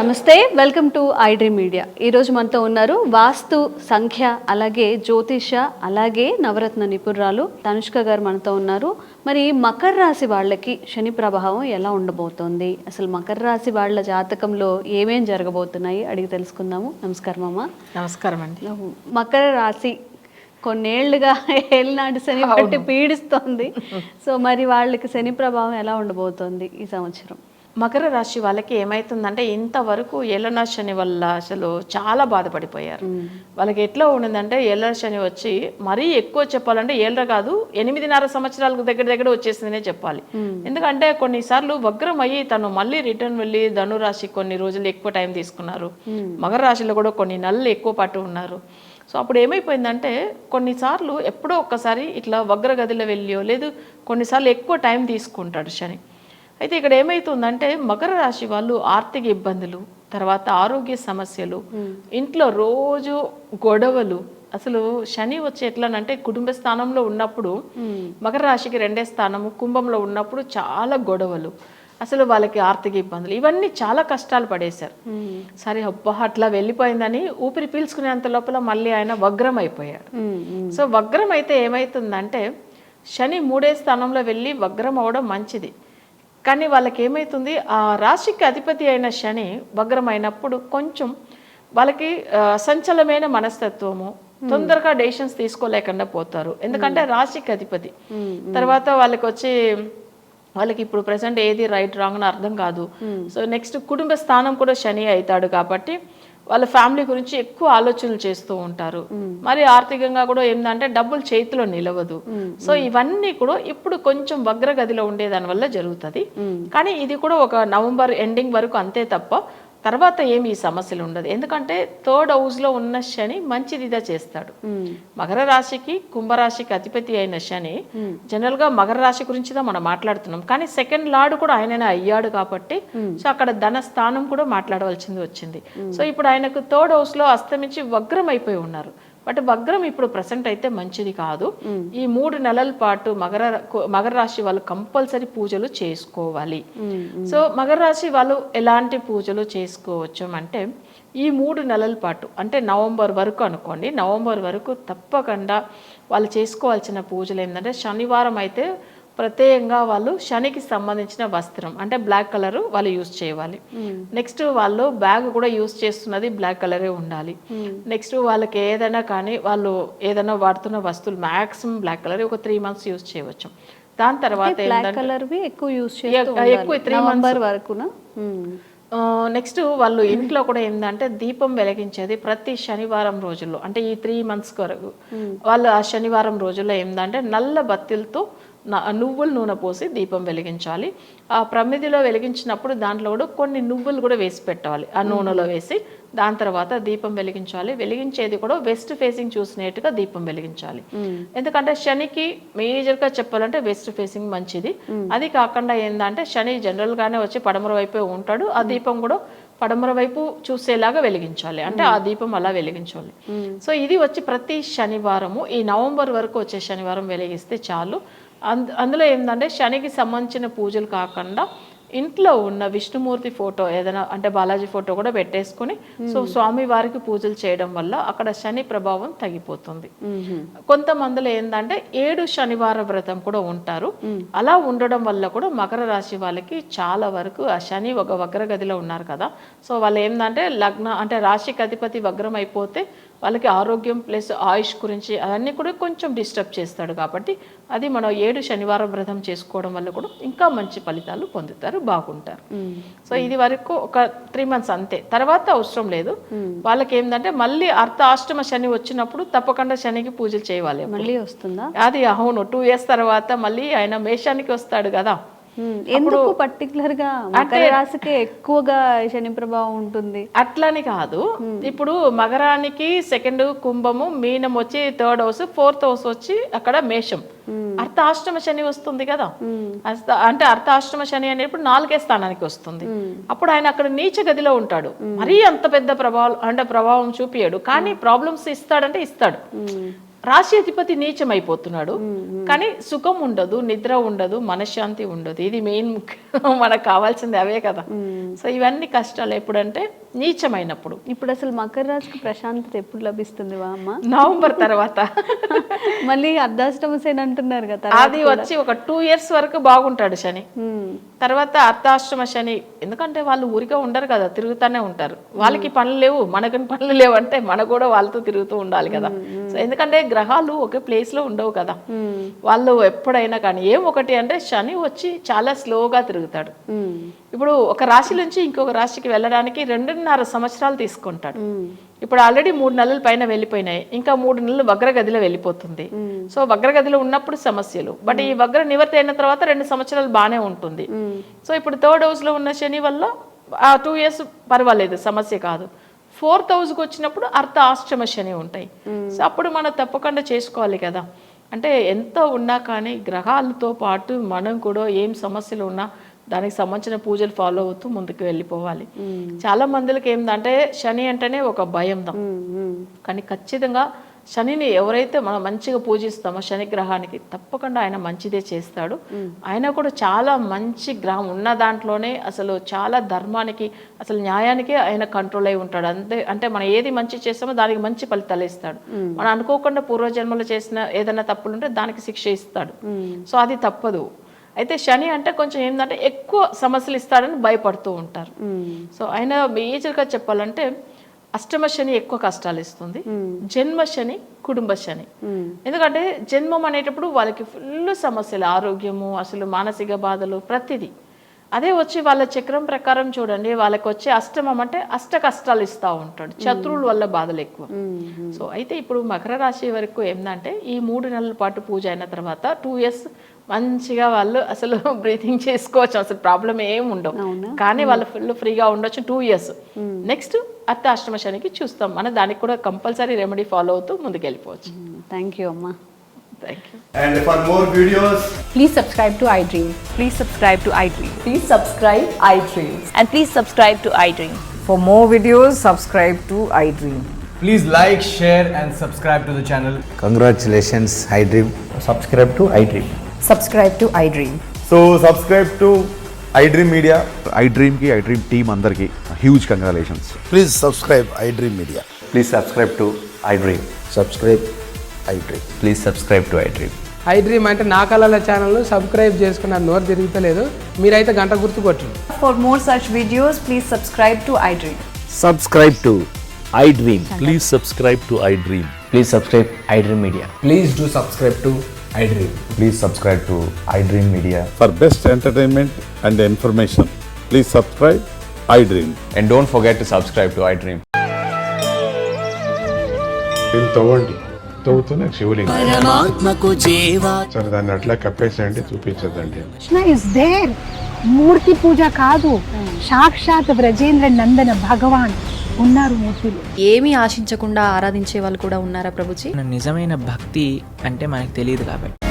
నమస్తే, welcome to iDream media. ఈరోజు మనతో ఉన్నారు వాస్తు, సంఖ్య, అలాగే జ్యోతిష, అలాగే నవరత్న నిపుణురాలు తనుష్క గారు మనతో ఉన్నారు. మరి మకర రాశి వాళ్ళకి శని ప్రభావం ఎలా ఉండబోతోంది, అసలు మకర రాశి వాళ్ళ జాతకంలో ఏమేం జరగబోతున్నాయి అడిగి తెలుసుకుందాము. నమస్కారం అమ్మ. నమస్కారం అండి. మకర రాశి కొన్నేళ్లుగా ఏలినాటి శని బట్టి పీడిస్తోంది. సో మరి వాళ్ళకి శని ప్రభావం ఎలా ఉండబోతోంది ఈ సంవత్సరం? మకర రాశి వాళ్ళకి ఏమైతుందంటే ఇంతవరకు ఏలన శని వల్ల అసలు చాలా బాధపడిపోయారు. వాళ్ళకి ఎట్లా ఉండిందంటే ఏలన శని వచ్చి మరీ ఎక్కువ చెప్పాలంటే ఏళ్ళ కాదు 8.5 సంవత్సరాలకు దగ్గర వచ్చేసిందనే చెప్పాలి. ఎందుకంటే కొన్నిసార్లు వగ్రం అయ్యి తను మళ్ళీ రిటర్న్ వెళ్ళి ధనురాశి కొన్ని రోజులు ఎక్కువ టైం తీసుకున్నారు. మకర రాశిలో కూడా కొన్ని నెలలు ఎక్కువ పాటు ఉన్నారు. సో అప్పుడు ఏమైపోయిందంటే కొన్నిసార్లు ఎప్పుడో ఒక్కసారి ఇట్లా వగ్రగదిలో వెళ్ళియో లేదు కొన్నిసార్లు ఎక్కువ టైం తీసుకుంటాడు శని. అయితే ఇక్కడ ఏమవుతుందంటే మకర రాశి వాళ్ళు ఆర్థిక ఇబ్బందులు, తర్వాత ఆరోగ్య సమస్యలు, ఇంట్లో రోజు గొడవలు. అసలు శని వచ్చి ఎట్లానంటే కుటుంబ స్థానంలో ఉన్నప్పుడు మకర రాశికి 2వ స్థానము, కుంభంలో ఉన్నప్పుడు చాలా గొడవలు, అసలు వాళ్ళకి ఆర్థిక ఇబ్బందులు, ఇవన్నీ చాలా కష్టాలు పడేశారు. సరే అబ్బా అట్లా వెళ్ళిపోయిందని ఊపిరి పీల్చుకునేంత లోపల మళ్ళీ ఆయన వగ్రం అయిపోయాడు. సో వగ్రం అయితే ఏమవుతుందంటే శని 3వ స్థానంలో వెళ్ళి వగ్రం అవడం మంచిది. కానీ వాళ్ళకి ఏమవుతుంది, ఆ రాశికి అధిపతి అయిన శని వగ్రమైనప్పుడు కొంచెం వాళ్ళకి సంచలమైన మనస్తత్వము, తొందరగా డెసిషన్స్ తీసుకోలేకుండా పోతారు. ఎందుకంటే రాశికి అధిపతి. తర్వాత వాళ్ళకి ఇప్పుడు ప్రెసెంట్ ఏది రైట్ రాంగ్ అని అర్థం కాదు. సో నెక్స్ట్ కుటుంబ స్థానం కూడా శని అవుతాడు కాబట్టి వాళ్ళ ఫ్యామిలీ గురించి ఎక్కువ ఆలోచనలు చేస్తూ ఉంటారు. మరి ఆర్థికంగా కూడా ఏంటంటే డబ్బులు చేతిలో నిలవదు. సో ఇవన్నీ కూడా ఇప్పుడు కొంచెం వగ్రగదిలో ఉండేదాని వల్ల జరుగుతుంది. కానీ ఇది కూడా ఒక నవంబర్ ఎండింగ్ వరకు అంతే తప్ప తర్వాత ఏమి ఈ సమస్యలు ఉండదు. ఎందుకంటే 3rd హౌస్లో ఉన్న శని మంచిదిగా చేస్తాడు. మకర రాశికి కుంభరాశికి అధిపతి అయిన శని జనరల్గా మకర రాశి గురించి మనం మాట్లాడుతున్నాం. కానీ 2nd లార్డ్ కూడా ఆయననే అయ్యాడు కాబట్టి సో అక్కడ ధన స్థానం కూడా మాట్లాడవలసింది వచ్చింది. సో ఇప్పుడు ఆయనకు 3rd హౌస్లో అస్తమించి వగ్రం అయిపోయి ఉన్నారు. బట్ వగ్రం ఇప్పుడు ప్రెసెంట్ అయితే మంచిది కాదు. ఈ 3 నెలల పాటు మకర రాశి వాళ్ళు కంపల్సరీ పూజలు చేసుకోవాలి. సో మకర రాశి వాళ్ళు ఎలాంటి పూజలు చేసుకోవచ్చు అంటే ఈ 3 నెలల పాటు అంటే నవంబర్ వరకు అనుకోండి, నవంబర్ వరకు తప్పకుండా వాళ్ళు చేసుకోవాల్సిన పూజలు ఏంటంటే శనివారం అయితే ప్రత్యేకంగా వాళ్ళు శనికి సంబంధించిన వస్త్రం అంటే బ్లాక్ కలర్ వాళ్ళు యూజ్ చేయాలి. నెక్స్ట్ వాళ్ళు బ్యాగ్ కూడా యూజ్ చేస్తున్నది బ్లాక్ కలరే ఉండాలి. నెక్స్ట్ వాళ్ళకి ఏదైనా కానీ వాళ్ళు ఏదైనా వాడుతున్న వస్తువులు మ్యాక్సిమం బ్లాక్ కలర్ ఒక 3 months యూజ్ చేయవచ్చు. దాని తర్వాత ఎక్కువ 3 months వరకునా. నెక్స్ట్ వాళ్ళు ఇంట్లో కూడా ఏంటంటే దీపం వెలిగించేది ప్రతి శనివారం రోజుల్లో అంటే ఈ 3 months వరకు వాళ్ళు ఆ శనివారం రోజుల్లో ఏంటంటే నల్ల బత్తిలతో నువ్వుల నూనె పోసి దీపం వెలిగించాలి. ఆ ప్రమిదిలో వెలిగించినప్పుడు దాంట్లో కూడా కొన్ని నువ్వులు కూడా వేసి పెట్టాలి ఆ నూనెలో వేసి. దాని తర్వాత దీపం వెలిగించాలి. వెలిగించేది కూడా వెస్ట్ ఫేసింగ్ చూసినట్టుగా దీపం వెలిగించాలి. ఎందుకంటే శనికి మేజర్గా చెప్పాలంటే వెస్ట్ ఫేసింగ్ మంచిది. అది కాకుండా ఏంటంటే శని జనరల్గానే వచ్చి పడమర వైపే ఉంటాడు. ఆ దీపం కూడా పడమర వైపు చూసేలాగా వెలిగించాలి. అంటే ఆ దీపం అలా వెలిగించాలి. సో ఇది వచ్చి ప్రతి శనివారము ఈ నవంబర్ వరకు వచ్చే శనివారం వెలిగిస్తే చాలు. అందులో ఏంటంటే శనికి సంబంధించిన పూజలు కాకుండా ఇంట్లో ఉన్న విష్ణుమూర్తి ఫోటో ఏదైనా అంటే బాలాజీ ఫోటో కూడా పెట్టేసుకుని సో స్వామి వారికి పూజలు చేయడం వల్ల అక్కడ శని ప్రభావం తగ్గిపోతుంది. కొంతమందిలో ఏంటంటే 7 శనివార వ్రతం కూడా ఉంటారు. అలా ఉండడం వల్ల కూడా మకర రాశి వాళ్ళకి చాలా వరకు ఆ శని ఒక వగ్రగదిలో ఉన్నారు కదా. సో వాళ్ళు ఏంటంటే అంటే రాశికి అధిపతి వగ్రం అయిపోతే వాళ్ళకి ఆరోగ్యం ప్లస్ ఆయుష్ గురించి అవన్నీ కూడా కొంచెం డిస్టర్బ్ చేస్తాడు. కాబట్టి అది మనం 7 శనివారం వ్రతం చేసుకోవడం వల్ల కూడా ఇంకా మంచి ఫలితాలు పొందుతారు, బాగుంటారు. సో ఇది వరకు ఒక 3 months అంతే, తర్వాత అవసరం లేదు. వాళ్ళకి ఏంటంటే మళ్ళీ అష్టమ శని వచ్చినప్పుడు తప్పకుండా శనికి పూజలు చేయాలి. మళ్ళీ వస్తుందా అది? అవును, 2 years తర్వాత మళ్ళీ ఆయన మేషానికి వస్తాడు కదా. ఎందుకు పర్టికులర్ గా మకర రాశికి ఎక్కువగా శని ప్రభావం ఉంటుంది? అట్లని కాదు. ఇప్పుడు మకరానికి 2nd కుంభము, మీనం వచ్చి 3rd house, 4th house వచ్చి అక్కడ మేషం. అర్ధాష్టమ శని వస్తుంది కదా. అంటే అర్ధాష్టమ శని అనేప్పుడు 4వ స్థానానికి వస్తుంది. అప్పుడు ఆయన అక్కడ నీచ గదిలో ఉంటాడు. మరీ అంత పెద్ద ప్రభావం చూపియాడు కానీ ప్రాబ్లమ్స్ ఇస్తాడంటే ఇస్తాడు. రాశి అధిపతి నీచం అయిపోతున్నాడు, కానీ సుఖం ఉండదు, నిద్ర ఉండదు, మనశ్శాంతి ఉండదు. ఇది మెయిన్ మనకు కావాల్సింది అవే కదా. సో ఇవన్నీ కష్టాలు ఎప్పుడంటే నీచమైనప్పుడు. ఇప్పుడు అసలు మకర రాశికి ప్రశాంతత ఎప్పుడు లభిస్తుంది వా అమ్మ? నవంబర్ తర్వాత మళ్ళీ అర్ధాష్టమ శని అంటున్నారు కదా, అది వచ్చి ఒక 2 years వరకు బాగుంటాడు శని. తర్వాత అర్ధాష్టమ శని, ఎందుకంటే వాళ్ళు ఊరిగా ఉండరు కదా, తిరుగుతూనే ఉంటారు. వాళ్ళకి పనులు లేవు, మనకి పనులు లేవు అంటే మన కూడా వాళ్ళతో తిరుగుతూ ఉండాలి కదా. సో ఎందుకంటే గ్రహాలు ఒకే ప్లేస్ లో ఉండవు కదా, వాళ్ళు ఎప్పుడైనా కానీ ఏం ఒకటి అంటే శని వచ్చి చాలా స్లోగా తిరుగుతాడు. ఇప్పుడు ఒక రాశి నుంచి ఇంకొక రాశికి వెళ్ళడానికి 2.5 సంవత్సరాలు తీసుకుంటాడు. ఇప్పుడు ఆల్రెడీ 3 నెలల పైన వెళ్ళిపోయినాయి, ఇంకా 3 నెలలు వగ్రగదిలో వెళ్ళిపోతుంది. సో వగ్రగదిలో ఉన్నప్పుడు సమస్యలు, బట్ ఈ వగ్ర నివర్తి అయిన తర్వాత 2 సంవత్సరాలు బాగానే ఉంటుంది. సో ఇప్పుడు 3rd house లో ఉన్న శని వల్ల ఆ 2 years పర్వాలేదు, సమస్య కాదు. 4th హౌస్కి వచ్చినప్పుడు అర్ధ అష్టమ శని ఉంటాయి. సో అప్పుడు మనం తప్పకుండా చేసుకోవాలి కదా. అంటే ఎంత ఉన్నా కానీ గ్రహాలతో పాటు మనం కూడా ఏం సమస్యలు ఉన్నా దానికి సంబంధించిన పూజలు ఫాలో అవుతూ ముందుకు వెళ్ళిపోవాలి. చాలా మందికి ఏంటంటే శని అంటేనే ఒక భయం, కానీ ఖచ్చితంగా శనిని ఎవరైతే మనం మంచిగా పూజిస్తామో శని గ్రహానికి తప్పకుండా ఆయన మంచిదే చేస్తాడు. ఆయన కూడా చాలా మంచి గ్రహం ఉన్న దాంట్లోనే అసలు చాలా ధర్మానికి అసలు న్యాయానికి ఆయన కంట్రోల్ అయి ఉంటాడు. అంటే మనం ఏది మంచి చేస్తామో దానికి మంచి ఫలితాలు ఇస్తాడు. మనం అనుకోకుండా పూర్వజన్మలో చేసిన ఏదైనా తప్పులుంటే దానికి శిక్ష ఇస్తాడు. సో అది తప్పదు. అయితే శని అంటే కొంచెం ఏంటంటే ఎక్కువ సమస్యలు ఇస్తాడని భయపడుతూ ఉంటారు. సో ఆయన మేజర్గా చెప్పాలంటే అష్టమ శని ఎక్కువ కష్టాలు ఇస్తుంది, జన్మ శని, కుటుంబ శని. ఎందుకంటే జన్మం అనేటప్పుడు వాళ్ళకి ఫుల్ సమస్యలు, ఆరోగ్యము, అసలు మానసిక బాధలు, ప్రతిదీ. అదే వచ్చి వాళ్ళ చక్రం ప్రకారం చూడండి, వాళ్ళకి వచ్చే అష్టమం అంటే అష్ట కష్టాలు ఇస్తూ ఉంటాడు, శత్రువుల వల్ల బాధలు ఎక్కువ. సో అయితే ఇప్పుడు మకర రాశి వరకు ఏంటంటే ఈ 3 నెలల పాటు పూజ అయిన తర్వాత 2 years మంచిగా వాళ్ళు అసలు బ్రీతింగ్ చేసుకోవచ్చు, అసలు ప్రాబ్లం ఏమి ఉండవు. కానీ వాళ్ళు ఫుల్ ఫ్రీగా ఉండొచ్చు 2 years. నెక్స్ట్ అర్ధాష్టమ శనికి చూస్తాం, మన దానికి కూడా కంపల్సరీ రెమెడీ ఫాలో అవుతూ ముందుకు వెళ్ళిపోవచ్చు. థ్యాంక్ యూ అమ్మా. Thank you. And for more videos, Please subscribe to iDream. Please subscribe to iDream. Please subscribe iDream. And please subscribe to iDream. For more videos, subscribe to iDream. Please like, share and subscribe to the channel. Congratulations, iDream. Subscribe to iDream. Subscribe to iDream. so subscribe to iDream Media. iDream ki iDream team andarki huge congratulations. Please subscribe iDream Media. Please subscribe to iDream. Subscribe iDream. Please subscribe to iDream. iDream అంటే నా కళల channel subscribe చేసుకున్న నోరు తిరుగుతలేదు, మీరైతే గంట గుర్తు కొట్టండి. For more such videos, please subscribe to iDream. Subscribe to iDream. Please subscribe to iDream. Please subscribe iDream Media. Please do subscribe to iDream. Please subscribe to iDream Media. For best entertainment and information, please subscribe iDream. And don't forget to subscribe to iDream. తవ్వండి, తవ్వుతున్న శివలింగం. సరే దాన్ని అట్లా కప్పేసేయండి, చూపించదండి. Krishna is there. మూర్తి పూజ కాదు, సాక్షాత్ బ్రజేంద్ర నందన భగవాన్ ఉన్నారు మూర్తిలో. ఏమీ ఆశించకుండా ఆరాధించే వాళ్ళు కూడా ఉన్నారా ప్రభుజీ? నిజమైన భక్తి అంటే మనకు తెలియదు కాబట్టి